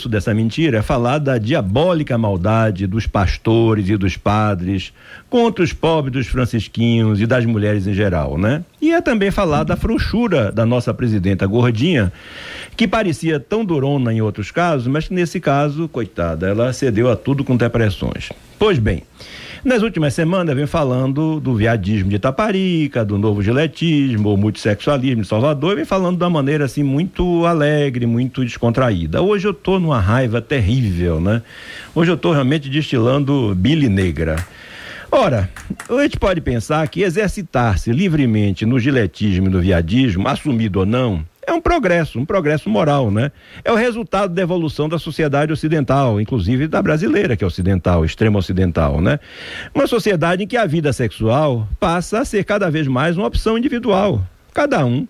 dessa mentira é falar da diabólica maldade dos pastores e dos padres contra os pobres dos francisquinhos e das mulheres em geral, né? E é também falar da frouxura da nossa presidenta gordinha, que parecia tão durona em outros casos, mas que nesse caso, coitada, ela cedeu a tudo com depressões. Pois bem, nas últimas semanas vem falando do viadismo de Itaparica, do novo giletismo, ou multissexualismo de Salvador, vem falando de uma maneira assim muito alegre, muito descontraída. Hoje eu tô numa raiva terrível, né? Hoje eu tô realmente destilando bile negra. Ora, a gente pode pensar que exercitar-se livremente no giletismo e no viadismo, assumido ou não, é um progresso moral, né? É o resultado da evolução da sociedade ocidental, inclusive da brasileira, que é ocidental, extrema ocidental, né? Uma sociedade em que a vida sexual passa a ser cada vez mais uma opção individual. Cada um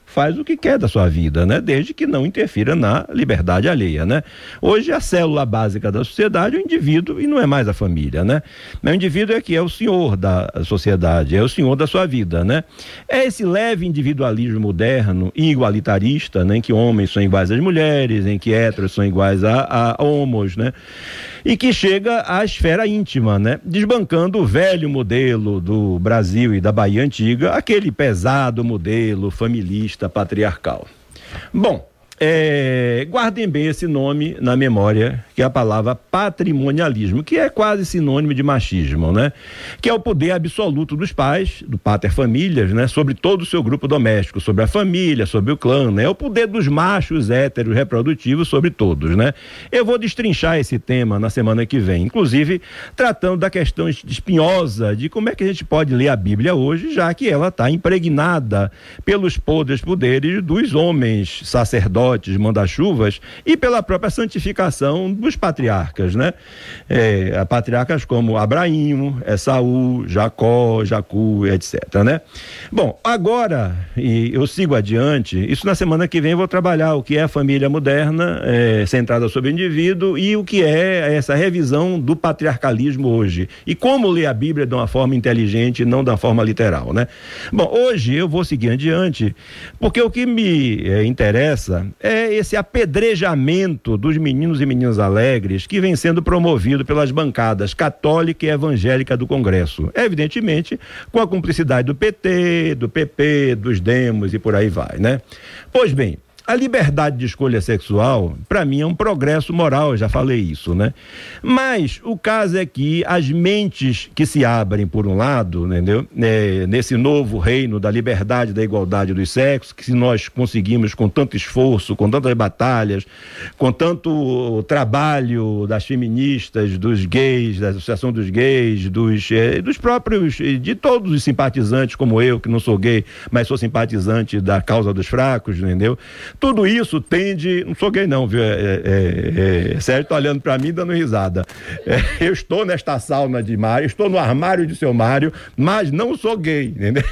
faz o que quer da sua vida, né? Desde que não interfira na liberdade alheia, né? Hoje a célula básica da sociedade é o indivíduo e não é mais a família, né? O indivíduo é que é o senhor da sociedade, é o senhor da sua vida, né? É esse leve individualismo moderno e igualitarista, né? Em que homens são iguais às mulheres, em que héteros são iguais a homos, né? E que chega à esfera íntima, né? Desbancando o velho modelo do Brasil e da Bahia antiga, aquele pesado modelo familista patriarcal. Bom, guardem bem esse nome na memória, que é a palavra patrimonialismo, que é quase sinônimo de machismo, né? Que é o poder absoluto dos pais, do pater familias, né? Sobre todo o seu grupo doméstico, sobre a família, sobre o clã, né? É o poder dos machos héteros reprodutivos sobre todos, né? Eu vou destrinchar esse tema na semana que vem, inclusive tratando da questão espinhosa de como é que a gente pode ler a Bíblia hoje, já que ela está impregnada pelos podres poderes dos homens sacerdotes, manda-chuvas, e pela própria santificação dos patriarcas, né? Patriarcas como Abraão, Esaú, Jacó, Jacu, etc, né? Bom, agora, e eu sigo adiante, isso na semana que vem eu vou trabalhar o que é a família moderna, centrada sobre o indivíduo, e o que é essa revisão do patriarcalismo hoje, e como ler a Bíblia de uma forma inteligente, não da forma literal, né? Bom, hoje eu vou seguir adiante, porque o que me interessa é esse apedrejamento dos meninos e meninas alegres que vem sendo promovido pelas bancadas católica e evangélica do Congresso, evidentemente com a cumplicidade do PT, do PP, dos Demos e por aí vai, né? Pois bem, a liberdade de escolha sexual, para mim, é um progresso moral, eu já falei isso, né? Mas o caso é que as mentes que se abrem por um lado, entendeu? Nesse novo reino da liberdade, da igualdade dos sexos, que se nós conseguimos com tanto esforço, com tantas batalhas, com tanto trabalho das feministas, dos gays, da Associação dos Gays, dos próprios, de todos os simpatizantes como eu, que não sou gay, mas sou simpatizante da causa dos fracos, entendeu? Tudo isso tende, não sou gay não, viu? Sérgio tá olhando para mim dando risada. Eu estou nesta sauna de Mário, estou no armário de seu Mário, mas não sou gay, entendeu?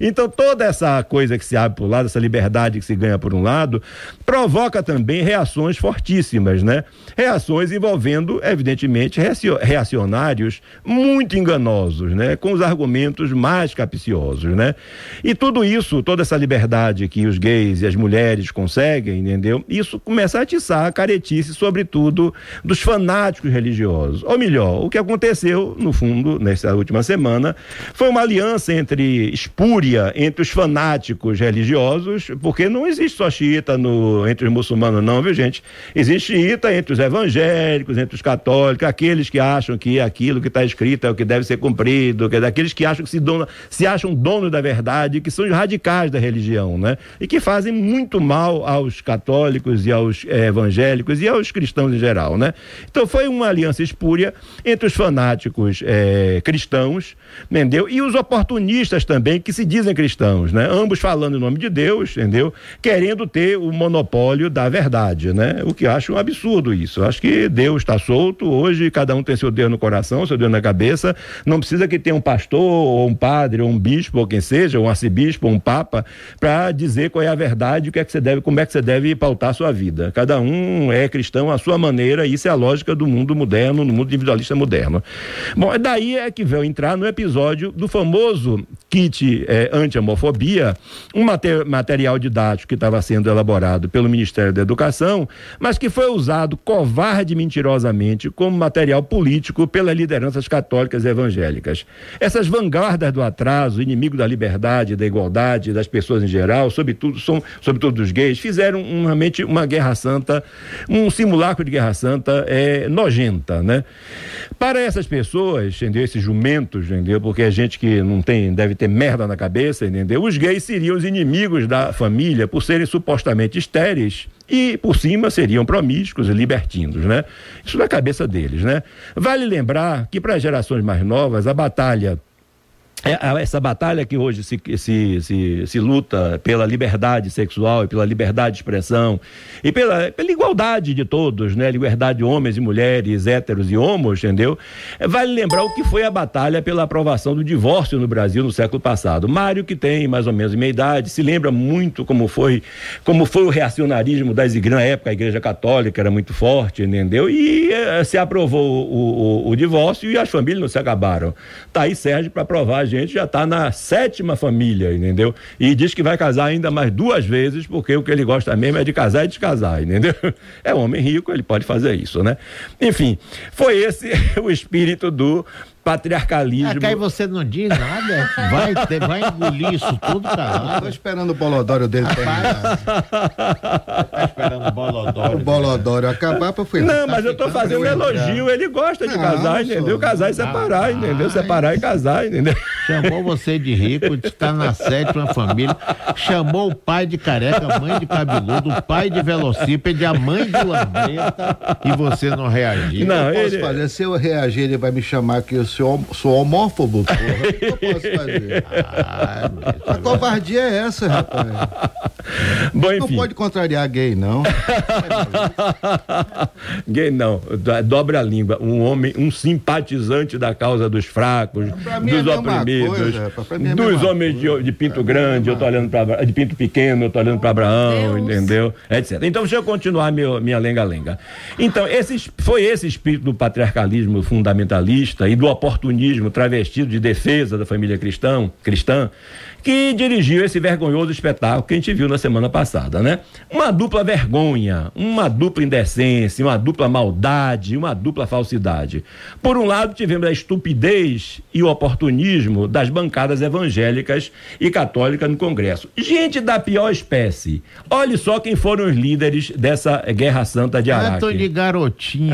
Então toda essa coisa que se abre por um lado, essa liberdade que se ganha por um lado, provoca também reações fortíssimas, né? Reações envolvendo, evidentemente, reacionários muito enganosos, né? Com os argumentos mais capciosos, né? E tudo isso, toda essa liberdade que os gays e as mulheres conseguem, entendeu? Isso começa a atiçar a caretice, sobretudo, dos fanáticos religiosos. Ou melhor, o que aconteceu, no fundo, nessa última semana, foi uma aliança espúria entre os fanáticos religiosos, porque não existe só xiita entre os muçulmanos não, viu, gente? Existe xiita entre os evangélicos, entre os católicos, aqueles que acham que aquilo que está escrito é o que deve ser cumprido, daqueles que acham que se acham donos da verdade, que são os radicais da religião, né? E que fazem muito mal aos católicos e aos evangélicos e aos cristãos em geral, né? Então foi uma aliança espúria entre os fanáticos cristãos, entendeu? E os oportunistas também, que se dizem cristãos, né? Ambos falando em nome de Deus, entendeu? Querendo ter o monopólio da verdade, né? O que eu acho um absurdo isso. Eu acho que Deus está solto, hoje cada um tem seu Deus no coração, seu Deus na cabeça, não precisa que tenha um pastor, ou um padre, ou um bispo, ou quem seja, um arcebispo, ou um papa, para dizer qual é a verdade verdade como é que você deve pautar a sua vida. Cada um é cristão à sua maneira, e isso é a lógica do mundo moderno, no mundo individualista moderno. Bom, daí é que veio entrar no episódio do famoso kit anti-homofobia, um material didático que estava sendo elaborado pelo Ministério da Educação, mas que foi usado covarde e mentirosamente como material político pelas lideranças católicas e evangélicas. Essas vanguardas do atraso, inimigo da liberdade, da igualdade, das pessoas em geral, sobretudo dos gays, fizeram realmente uma guerra santa, um simulacro de guerra santa nojenta, né? Para essas pessoas, entendeu? Esses jumentos, entendeu? Porque a gente que não deve ter merda na cabeça, entendeu? Os gays seriam os inimigos da família por serem supostamente estéreis e, por cima, seriam promíscuos e libertinos, né? Isso na cabeça deles, né? Vale lembrar que para as gerações mais novas, a batalha essa batalha que hoje se luta pela liberdade sexual e pela liberdade de expressão e pela igualdade de todos, né? Liberdade de homens e mulheres, héteros e homos, entendeu? Vale lembrar o que foi a batalha pela aprovação do divórcio no Brasil no século passado. Mário, que tem mais ou menos a minha idade, se lembra muito como foi o reacionarismo das igrejas. Na época a Igreja Católica era muito forte, entendeu? E se aprovou o divórcio e as famílias não se acabaram. Tá aí Sérgio para aprovar. A gente já está na 7ª família, entendeu? E diz que vai casar ainda mais 2 vezes, porque o que ele gosta mesmo é de casar e descasar, entendeu? É um homem rico, ele pode fazer isso, né? Enfim, foi esse o espírito do patriarcalismo. Aí você não diz nada, vai engolir isso tudo, cara. Estou esperando o bolodório dele terminar. Tá esperando o bolodório acabar para foi. Não, mas eu estou fazendo um elogio, ele gosta de casar, entendeu? Casar e separar, entendeu? Separar e casar, entendeu? Chamou você de rico, está na 7ª família, chamou o pai de careca, a mãe de cabeludo, o pai de velocípede, a mãe de lambreta, e você não reagiu. Não, eu posso fazer, se eu reagir, ele vai me chamar que eu sou homófobo, porra. O que eu posso fazer? A covardia é essa, rapaz. Bom, enfim. Não pode contrariar gay, não. Gay não, dobra a língua. Um homem, um simpatizante da causa dos fracos, dos oprimidos, dos homens de pinto grande, eu tô olhando para de pinto pequeno, eu tô olhando para Abraão, Deus. Entendeu? Etc. Então, deixa eu continuar minha lenga-lenga. Então, foi esse espírito do patriarcalismo fundamentalista e do oportunismo travestido de defesa da família cristã que dirigiu esse vergonhoso espetáculo que a gente viu na semana passada, né? Uma dupla vergonha, uma dupla indecência, uma dupla maldade, uma dupla falsidade. Por um lado, tivemos a estupidez e o oportunismo das bancadas evangélicas e católicas no Congresso. Gente da pior espécie. Olhe só quem foram os líderes dessa Guerra Santa de Araque. Antônio Garotinho.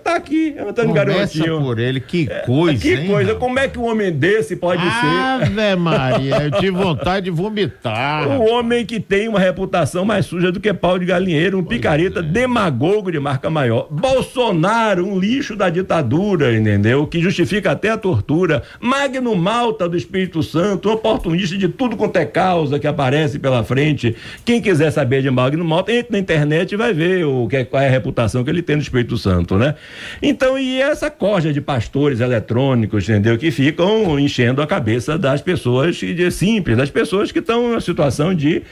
Tá aqui, Antônio Garotinho. Começa por ele, que coisa, hein? Que coisa, como é que um homem desse pode ser? Ave Maria, eu tive vontade de vomitar. O homem que tem uma reputação mais suja do que pau de galinheiro, um picareta demagogo de marca maior. Bolsonaro, um lixo da ditadura, entendeu? Que justifica até a tortura. Magno Malta do Espírito Santo, um oportunista de tudo quanto é causa que aparece pela frente. Quem quiser saber de Magno Malta, entra na internet e vai ver qual é a reputação que ele tem no Espírito Santo, né? Então, e essa corja de pastores eletrônicos, entendeu? Que ficam enchendo a cabeça das pessoas simples, das pessoas que estão em situação de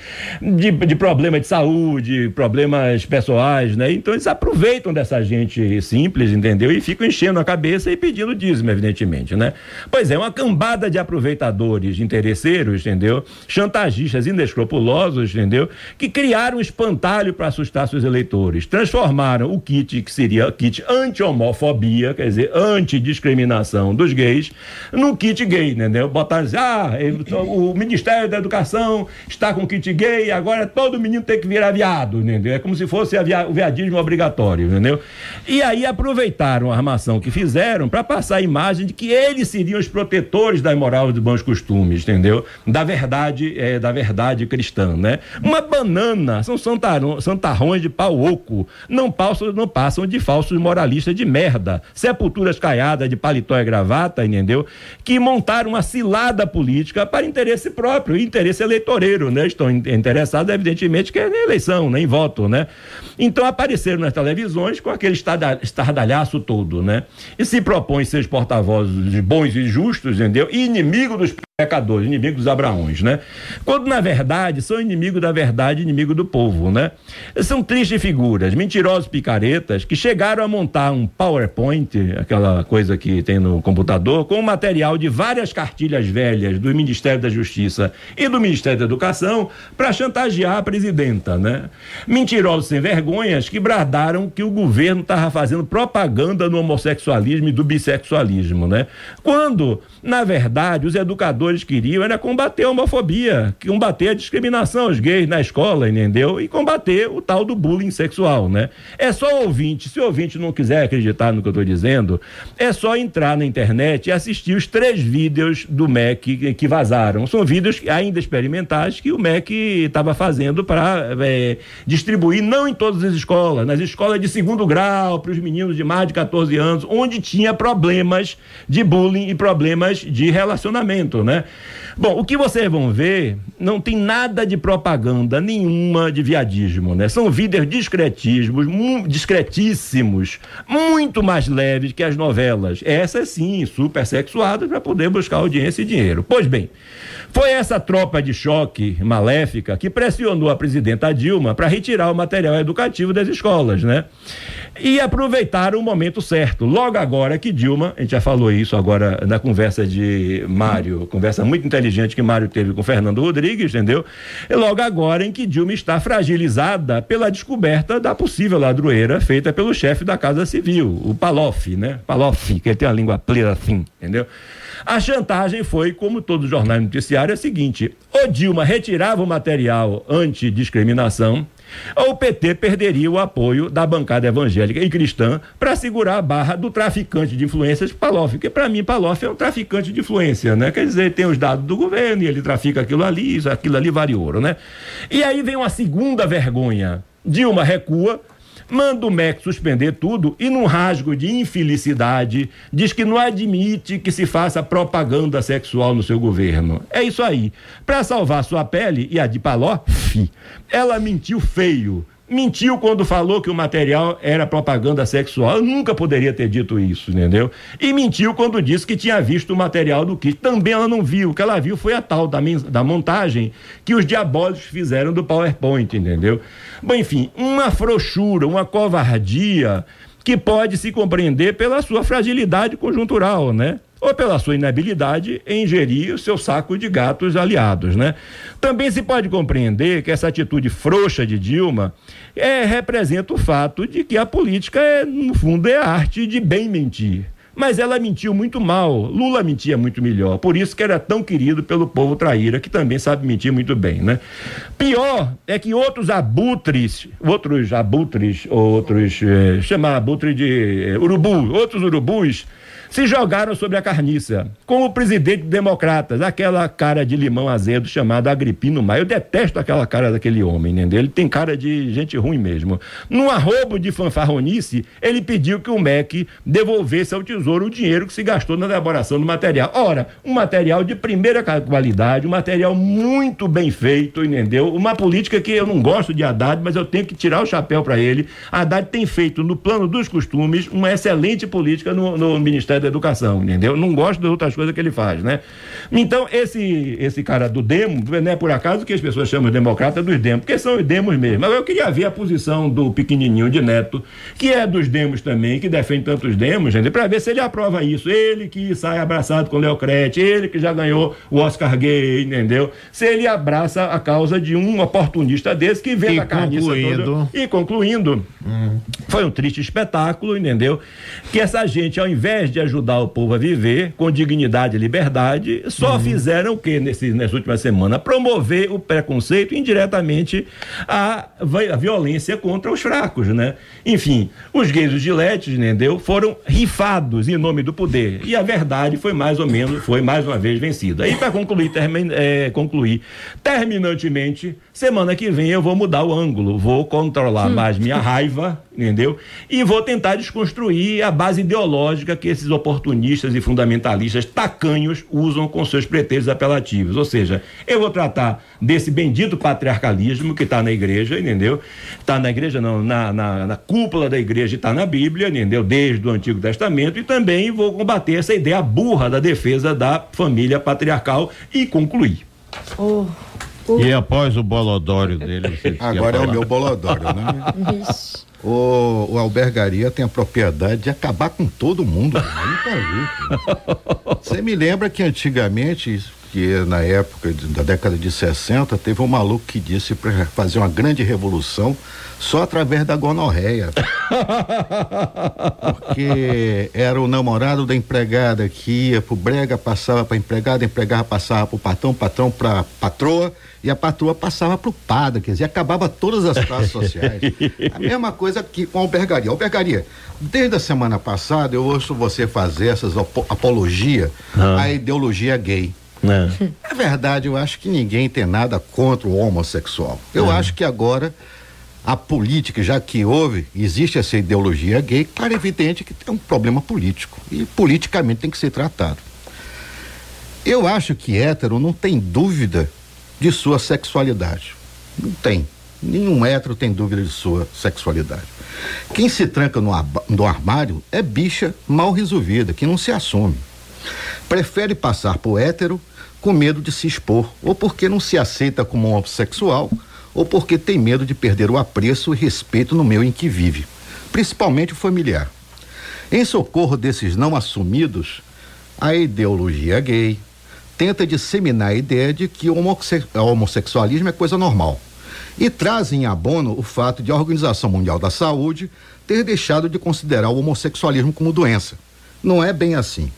problema de saúde, problemas pessoais, né? Então eles aproveitam dessa gente simples, entendeu? E ficam enchendo a cabeça e pedindo dízimo, evidentemente, né? Pois é, uma cambada de aproveitadores, interesseiros, entendeu? Chantagistas inescrupulosos, entendeu? Que criaram um espantalho para assustar seus eleitores. Transformaram o kit, que seria kit anti-homofobia, quer dizer, antidiscriminação dos gays, num kit gay, entendeu? Botaram assim, o Ministério da Educação está com kit gay, agora todo menino tem que virar viado, entendeu? É como se fosse o viadismo obrigatório, entendeu? E aí aproveitaram a armação que fizeram para passar a imagem de que eles seriam os protetores da moral e dos bons costumes, entendeu? Da verdade cristã, né? Uma banana, são santarrões de pau oco, não passam de falsos moralistas de merda, sepulturas caiadas de paletó e gravata, entendeu? Que montaram uma cilada política para interesse próprio, interesse eleitoreiro, né? Estão interessados, evidentemente, que é na eleição, né? Em voto, né? Então apareceram nas televisões com aquele estardalhaço todo, né? E se propõem ser os porta-vozes bons e justos, entendeu? E inimigo dos pecadores, inimigos dos Abraões, né? Quando, na verdade, são inimigos da verdade, inimigo do povo, né? São tristes figuras, mentirosos picaretas, que chegaram a montar um PowerPoint, aquela coisa que tem no computador, com material de várias cartilhas velhas do Ministério da Justiça e do Ministério da Educação para chantagear a presidenta, né? Mentirosos sem vergonhas que bradaram que o governo estava fazendo propaganda no homossexualismo e do bissexualismo, né? Quando, na verdade, os educadores queriam era combater a homofobia, combater a discriminação aos gays na escola, entendeu? E combater o tal do bullying sexual, né? É só ouvinte, se o ouvinte não quiser acreditar no que eu estou dizendo, é só entrar na internet e assistir os 3 vídeos do MEC que vazaram. São vídeos ainda experimentais que o MEC estava fazendo para distribuir, não em todas as escolas, nas escolas de 2º grau, para os meninos de mais de 14 anos, onde tinha problemas de bullying e problemas de relacionamento, né? Bom, o que vocês vão ver não tem nada de propaganda nenhuma de viadismo, né? São vídeos discretíssimos, muito mais leves que as novelas. Essas sim, super sexuadas para poder buscar audiência e dinheiro. Pois bem, foi essa tropa de choque maléfica que pressionou a presidenta Dilma para retirar o material educativo das escolas, né? E aproveitaram o momento certo. Logo agora que Dilma, a gente já falou isso agora na conversa de Mário, conversa muito inteligente que Mário teve com Fernando Rodrigues, entendeu? E logo agora em que Dilma está fragilizada pela descoberta da possível ladroeira feita pelo chefe da Casa Civil, o Palocci, né? Palocci, que ele tem uma língua plena assim, entendeu? A chantagem foi, como todo jornal noticiário, é a seguinte: ou Dilma retirava o material antidiscriminação, ou o PT perderia o apoio da bancada evangélica e cristã para segurar a barra do traficante de influências Palocci, porque para mim Palocci é um traficante de influência, né? Quer dizer, tem os dados do governo e ele trafica aquilo ali vale ouro, né? E aí vem uma segunda vergonha. Dilma recua, manda o MEC suspender tudo e, num rasgo de infelicidade, diz que não admite que se faça propaganda sexual no seu governo. É isso aí. Para salvar sua pele e a de Palocci, ela mentiu feio. Mentiu quando falou que o material era propaganda sexual. Eu nunca poderia ter dito isso, entendeu? E mentiu quando disse que tinha visto o material do kit. Também ela não viu. O que ela viu foi a tal da montagem que os diabólicos fizeram do PowerPoint, entendeu? Bom, enfim, uma frouxura, uma covardia que pode se compreender pela sua fragilidade conjuntural, né? Ou pela sua inabilidade em gerir o seu saco de gatos aliados, né? Também se pode compreender que essa atitude frouxa de Dilma representa o fato de que a política, no fundo, é a arte de bem mentir. Mas ela mentiu muito mal. Lula mentia muito melhor. Por isso que era tão querido pelo povo traíra, que também sabe mentir muito bem, né? Pior é que outros abutres, chamar abutre de urubu, outros urubus, se jogaram sobre a carniça, com o presidente democratas, aquela cara de limão azedo chamado Agripino Maia. Eu detesto aquela cara daquele homem, entendeu? Ele tem cara de gente ruim mesmo. Num arrobo de fanfarronice, ele pediu que o MEC devolvesse ao Tesouro o dinheiro que se gastou na elaboração do material. Ora, um material de primeira qualidade, um material muito bem feito, entendeu? Uma política que eu não gosto de Haddad, mas eu tenho que tirar o chapéu para ele. Haddad tem feito, no plano dos costumes, uma excelente política no Ministério da Educação, entendeu? Não gosto das outras coisas que ele faz, né? Então, esse cara do Demo, não é por acaso que as pessoas chamam de democrata dos Demos, porque são os Demos mesmo. Mas eu queria ver a posição do pequenininho de Neto, que é dos Demos também, que defende tantos Demos, gente, para ver se ele aprova isso. Ele que sai abraçado com o Leocrete, ele que já ganhou o Oscar gay, entendeu? Se ele abraça a causa de um oportunista desse que vê a carniça toda. E concluindo, foi um triste espetáculo, entendeu? Que essa gente, ao invés de ajudar o povo a viver com dignidade e liberdade, só fizeram o quê nessas últimas semanas? Promover o preconceito e indiretamente a violência contra os fracos, né? Enfim, os gays e os giletes, entendeu? Foram rifados em nome do poder e a verdade foi mais uma vez vencida. E para concluir terminantemente, semana que vem eu vou mudar o ângulo, vou controlar mais minha raiva, entendeu? E vou tentar desconstruir a base ideológica que esses oportunistas e fundamentalistas tacanhos usam com seus pretextos apelativos. Ou seja, eu vou tratar desse bendito patriarcalismo que está na igreja, entendeu? Está na igreja, não, na cúpula da igreja, está na Bíblia, entendeu? Desde o Antigo Testamento, e também vou combater essa ideia burra da defesa da família patriarcal e concluir. E após o bolodório dele, agora é o meu bolodório, né? Isso. O Albergaria tem a propriedade de acabar com todo mundo. Você me lembra que antigamente, que na época da década de 60, teve um maluco que disse para fazer uma grande revolução só através da gonorreia. Porque era o namorado da empregada que ia pro brega, passava pra empregada, a empregada passava pro patrão, patrão pra patroa, e a patroa passava pro padre, quer dizer, acabava todas as classes sociais. A mesma coisa que com a Albergaria. Albergaria, desde a semana passada eu ouço você fazer essas apologia à ideologia gay. É verdade, eu acho que ninguém tem nada contra o homossexual. Eu acho que agora a política, já que existe essa ideologia gay, claro, é evidente que tem um problema político e politicamente tem que ser tratado. Eu acho que hétero não tem dúvida de sua sexualidade. Não tem. Nenhum hétero tem dúvida de sua sexualidade. Quem se tranca no armário é bicha mal resolvida, que não se assume. Prefere passar por hétero com medo de se expor, ou porque não se aceita como homossexual, ou porque tem medo de perder o apreço e respeito no meio em que vive, principalmente o familiar. Em socorro desses não assumidos, a ideologia gay tenta disseminar a ideia de que o homossexualismo é coisa normal e traz em abono o fato de a Organização Mundial da Saúde ter deixado de considerar o homossexualismo como doença. Não é bem assim.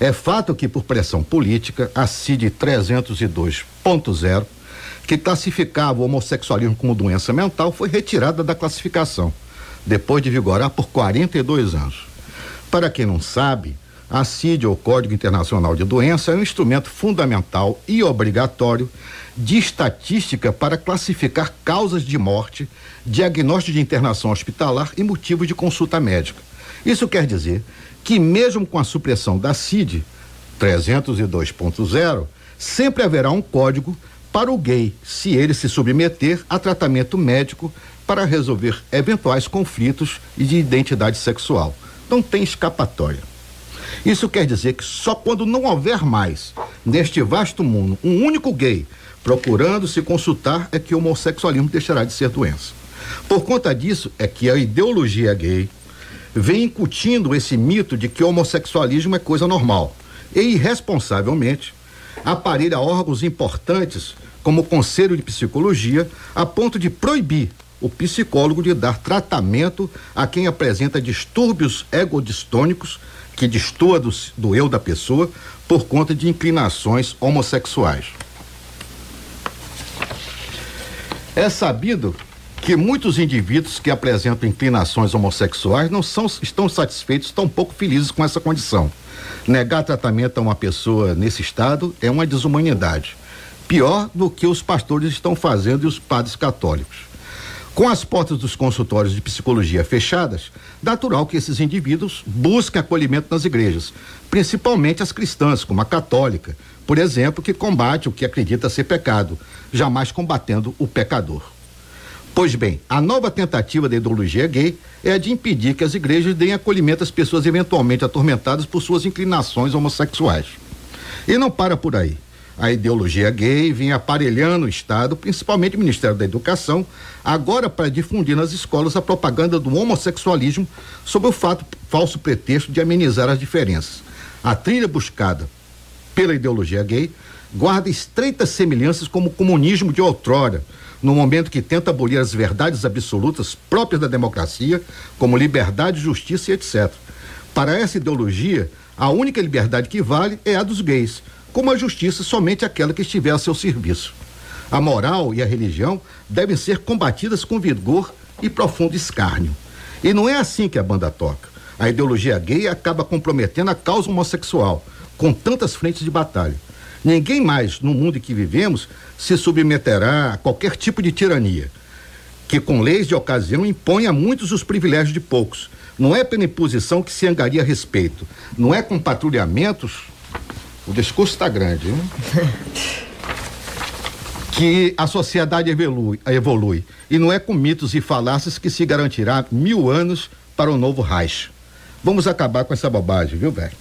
É fato que, por pressão política, a CID 302.0, que classificava o homossexualismo como doença mental, foi retirada da classificação, depois de vigorar por 42 anos. Para quem não sabe, a CID, ou Código Internacional de Doença, é um instrumento fundamental e obrigatório de estatística para classificar causas de morte, diagnóstico de internação hospitalar e motivos de consulta médica. Isso quer dizer que mesmo com a supressão da CID 302.0, sempre haverá um código para o gay, se ele se submeter a tratamento médico para resolver eventuais conflitos de identidade sexual. Não tem escapatória. Isso quer dizer que só quando não houver mais, neste vasto mundo, um único gay procurando se consultar é que o homossexualismo deixará de ser doença. Por conta disso é que a ideologia gay vem incutindo esse mito de que o homossexualismo é coisa normal e, irresponsavelmente, aparelha órgãos importantes como o Conselho de Psicologia a ponto de proibir o psicólogo de dar tratamento a quem apresenta distúrbios egodistônicos, que destoa do eu da pessoa por conta de inclinações homossexuais. É sabido que muitos indivíduos que apresentam inclinações homossexuais não estão satisfeitos, tão pouco felizes com essa condição. Negar tratamento a uma pessoa nesse estado é uma desumanidade, pior do que os pastores estão fazendo e os padres católicos. Com as portas dos consultórios de psicologia fechadas, natural que esses indivíduos busquem acolhimento nas igrejas, principalmente as cristãs, como a católica, por exemplo, que combate o que acredita ser pecado, jamais combatendo o pecador. Pois bem, a nova tentativa da ideologia gay é a de impedir que as igrejas deem acolhimento às pessoas eventualmente atormentadas por suas inclinações homossexuais. E não para por aí. A ideologia gay vem aparelhando o Estado, principalmente o Ministério da Educação, agora para difundir nas escolas a propaganda do homossexualismo sob o falso pretexto de amenizar as diferenças. A trilha buscada pela ideologia gay guarda estreitas semelhanças com o comunismo de outrora, no momento que tenta abolir as verdades absolutas próprias da democracia, como liberdade, justiça e etc. Para essa ideologia, a única liberdade que vale é a dos gays, como a justiça somente aquela que estiver a seu serviço. A moral e a religião devem ser combatidas com vigor e profundo escárnio. E não é assim que a banda toca. A ideologia gay acaba comprometendo a causa homossexual, com tantas frentes de batalha. Ninguém mais, no mundo em que vivemos, se submeterá a qualquer tipo de tirania, que com leis de ocasião impõe a muitos os privilégios de poucos, Não é pela imposição que se angaria respeito. Não é com patrulhamentos. O discurso está grande, hein? Que a sociedade evolui. E não é com mitos e falácias que se garantirá 1000 anos para o novo Reich. Vamos acabar com essa bobagem, viu, velho?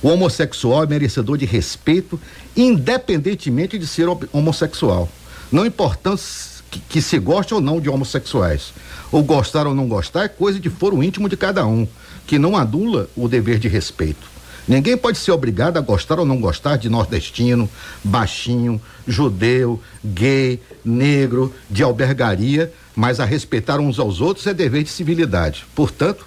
O homossexual é merecedor de respeito, independentemente de ser homossexual. Não importando que se goste ou não de homossexuais. Ou gostar ou não gostar é coisa de foro íntimo de cada um, que não anula o dever de respeito. Ninguém pode ser obrigado a gostar ou não gostar de nordestino, baixinho, judeu, gay, negro, de albergaria, mas a respeitar uns aos outros é dever de civilidade. Portanto,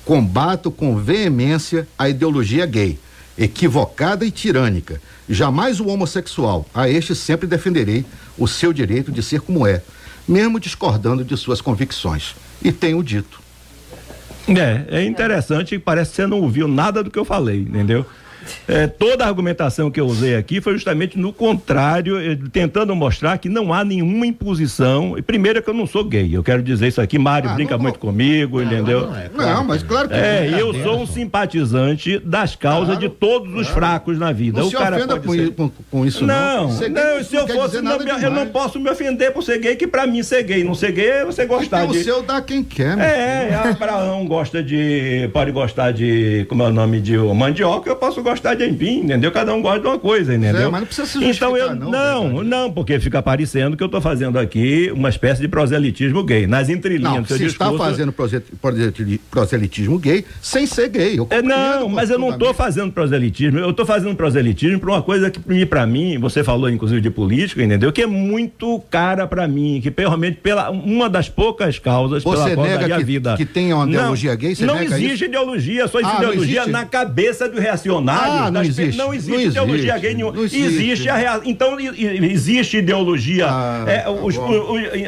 combato com veemência a ideologia gay, equivocada e tirânica. Jamais o homossexual. A este sempre defenderei o seu direito de ser como é, mesmo discordando de suas convicções. E tenho dito. É interessante, parece que você não ouviu nada do que eu falei, entendeu? Toda a argumentação que eu usei aqui foi justamente no contrário, tentando mostrar que não há nenhuma imposição. E primeiro é que eu não sou gay, eu quero dizer isso aqui, Mário brinca muito comigo, entendeu? Não, mas claro que eu sou um simpatizante das causas de todos os fracos na vida. Não se ofenda com isso, não. Se eu fosse, eu não posso me ofender por ser gay, que pra mim ser gay, não ser gay é você gostar de... o seu dá quem quer, né? Abraão pode gostar de, como é o nome, de mandioca, eu posso gostar de empim, entendeu? Cada um gosta de uma coisa, entendeu? Mas não precisa se justificar, então não, porque fica parecendo que eu tô fazendo aqui uma espécie de proselitismo gay, nas entrelinhas do seu discurso. Está fazendo proselitismo gay sem ser gay. Mas eu não tô fazendo proselitismo, eu tô fazendo proselitismo pra uma coisa que pra mim, você falou inclusive de política, entendeu? Que é muito cara pra mim, que realmente uma das poucas causas pela qual daria a vida. Que tem uma ideologia gay, você não existe ideologia, só existe ideologia na cabeça do reacionário. Não existe ideologia gay nenhuma. Então existe ideologia.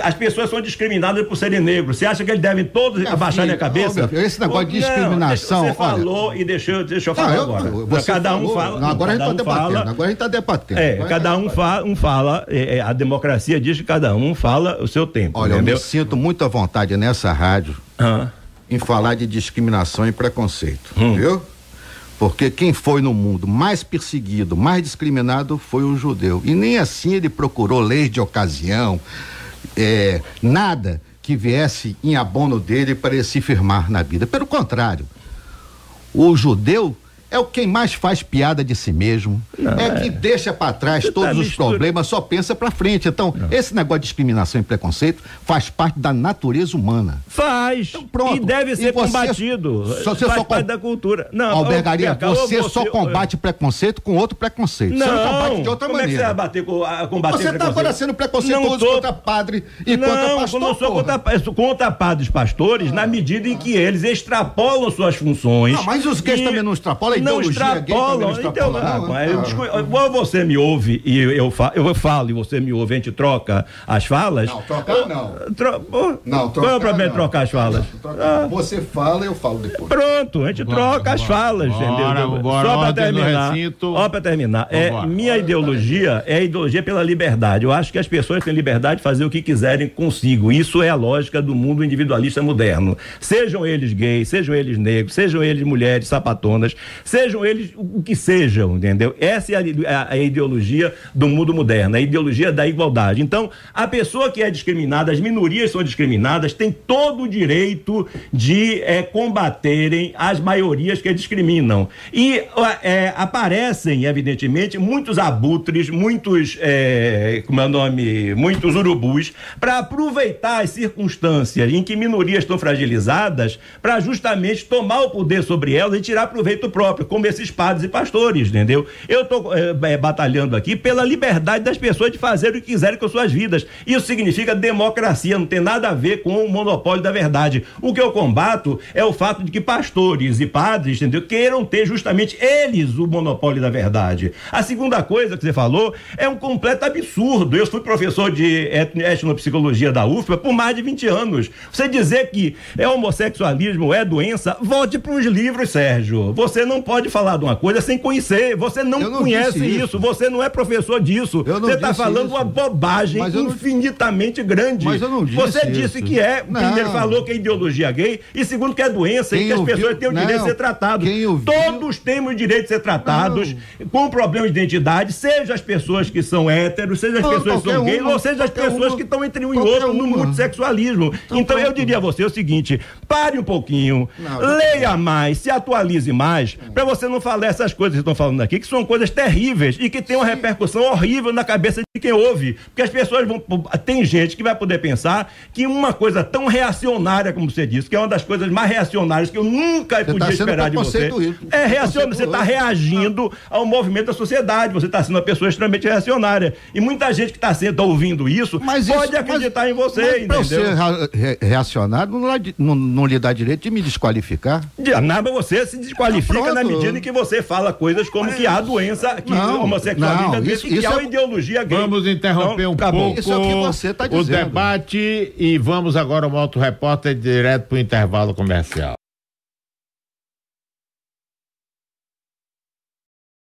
As pessoas são discriminadas por serem negros. Você acha que eles devem todos abaixarem a cabeça? Esse negócio de discriminação. Você falou e deixa eu falar agora. Cada um fala. Agora a gente está debatendo. Cada um fala. A democracia diz que cada um fala o seu tempo. Olha, entendeu? Eu me sinto muito à vontade nessa rádio em falar de discriminação e preconceito. Viu? Porque quem foi no mundo mais perseguido, mais discriminado foi o judeu. E nem assim ele procurou leis de ocasião, nada que viesse em abono dele para ele se firmar na vida. Pelo contrário, o judeu é o quem mais faz piada de si mesmo, que deixa para trás todos os problemas, só pensa para frente. Então, esse negócio de discriminação e preconceito faz parte da natureza humana. Faz. Então, pronto. E deve ser combatido. Faz parte da cultura. Não, Albergaria, você só combate preconceito com outro preconceito. Não, você não combate de outra maneira. Como é que você vai combater você está agora sendo preconceituoso contra padre e contra pastor. Não, sou contra padres pastores na medida em que eles extrapolam suas funções. Mas os gays também não extrapolam. Não extrapolam, ou você me ouve e eu falo e você me ouve, a gente troca as falas. Não, trocar não. Qual é o problema de trocar as falas? Você fala e eu falo depois. Pronto, a gente troca as falas, entendeu? Só pra terminar, minha ideologia é a ideologia pela liberdade. Eu acho que as pessoas têm liberdade de fazer o que quiserem consigo. Isso é a lógica do mundo individualista moderno. Sejam eles gays, sejam eles negros, sejam eles mulheres sapatonas, sejam eles o que sejam, entendeu? Essa é a ideologia do mundo moderno, a ideologia da igualdade. Então, a pessoa que é discriminada, as minorias são discriminadas, tem todo o direito de combaterem as maiorias que discriminam. E aparecem, evidentemente, muitos abutres, muitos urubus, para aproveitar as circunstâncias em que minorias estão fragilizadas, para justamente tomar o poder sobre elas e tirar proveito próprio, como esses padres e pastores, entendeu? Eu estou batalhando aqui pela liberdade das pessoas de fazer o que quiserem com suas vidas. Isso significa democracia, não tem nada a ver com o monopólio da verdade. O que eu combato é o fato de que pastores e padres, entendeu, queiram ter justamente eles o monopólio da verdade. A segunda coisa que você falou é um completo absurdo. Eu fui professor de etnopsicologia da UFPA por mais de 20 anos. Você dizer que homossexualismo é doença, volte para os livros, Sérgio. Você não não pode falar de uma coisa sem conhecer. Você não conhece isso. Você não é professor disso. Você está falando uma bobagem infinitamente grande. Mas eu não disse Você disse que primeiro falou que é ideologia gay e segundo que é doença e que as pessoas têm o direito de ser tratadas. Todos temos o direito de ser tratados com problema de identidade, seja as pessoas que são héteros, seja as pessoas que são gays, ou seja as pessoas que estão entre um e outro no multissexualismo. Então eu diria a você o seguinte, pare um pouquinho, leia mais, se atualize mais, para você não falar essas coisas que estão falando aqui, que são coisas terríveis e que tem uma repercussão horrível na cabeça de quem ouve, porque as pessoas tem gente que vai poder pensar que uma coisa tão reacionária como você disse, que é uma das coisas mais reacionárias que eu nunca podia esperar de você, é reacionário, você está reagindo ao movimento da sociedade, você está sendo uma pessoa extremamente reacionária, e muita gente que está ouvindo isso, pode acreditar em você, entendeu? Para eu ser reacionário, não lhe dá direito de me desqualificar? Nada, você se desqualifica na medida em que você fala coisas como que há doença, que homossexualismo existe, que há uma ideologia gay. Vamos interromper um pouco isso é o que você tá dizendo. O debate e vamos agora ao Auto Repórter direto para o intervalo comercial.